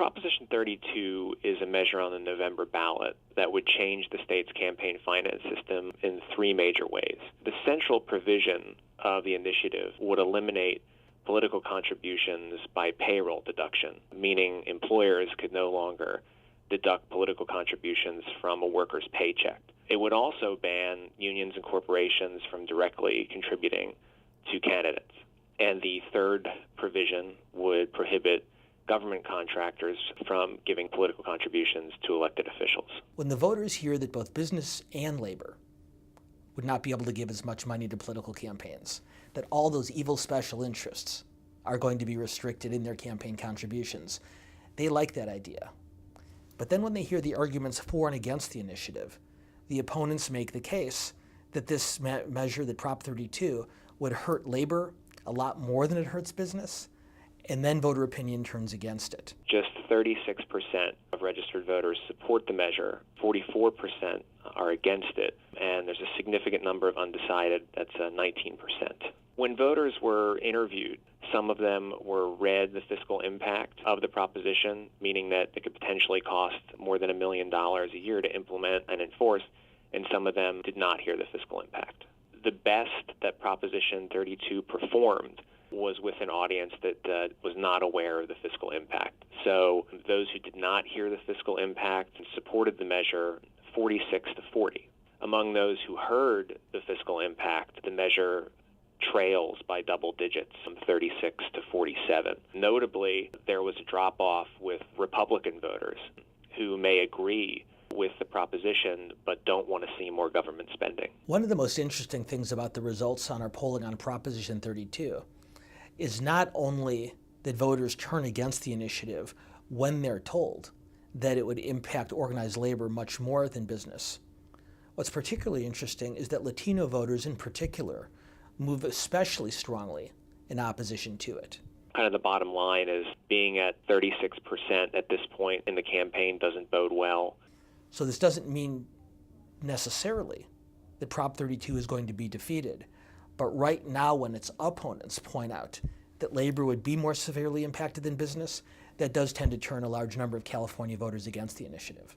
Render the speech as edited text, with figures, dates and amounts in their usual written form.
Proposition 32 is a measure on the November ballot that would change the state's campaign finance system in three major ways. The central provision of the initiative would eliminate political contributions by payroll deduction, meaning employers could no longer deduct political contributions from a worker's paycheck. It would also ban unions and corporations from directly contributing to candidates. And the third provision would prohibit government contractors from giving political contributions to elected officials. When the voters hear that both business and labor would not be able to give as much money to political campaigns, that all those evil special interests are going to be restricted in their campaign contributions, they like that idea. But then when they hear the arguments for and against the initiative, the opponents make the case that this measure, that Prop 32, would hurt labor a lot more than it hurts business, and then voter opinion turns against it. Just 36% of registered voters support the measure, 44% are against it, and there's a significant number of undecided, that's 19%. When voters were interviewed, some of them were read the fiscal impact of the proposition, meaning that it could potentially cost more than $1 million a year to implement and enforce, and some of them did not hear the fiscal impact. The best that Proposition 32 performed was with an audience that was not aware of the fiscal impact. So those who did not hear the fiscal impact supported the measure 46-40. Among those who heard the fiscal impact, the measure trails by double digits from 36-47. Notably, there was a drop-off with Republican voters who may agree with the proposition but don't want to see more government spending. One of the most interesting things about the results on our polling on Proposition 32 is not only that voters turn against the initiative when they're told that it would impact organized labor much more than business. What's particularly interesting is that Latino voters in particular move especially strongly in opposition to it. Kind of the bottom line is being at 36% at this point in the campaign doesn't bode well. So this doesn't mean necessarily that Prop 32 is going to be defeated. But right now, when its opponents point out that labor would be more severely impacted than business, that does tend to turn a large number of California voters against the initiative.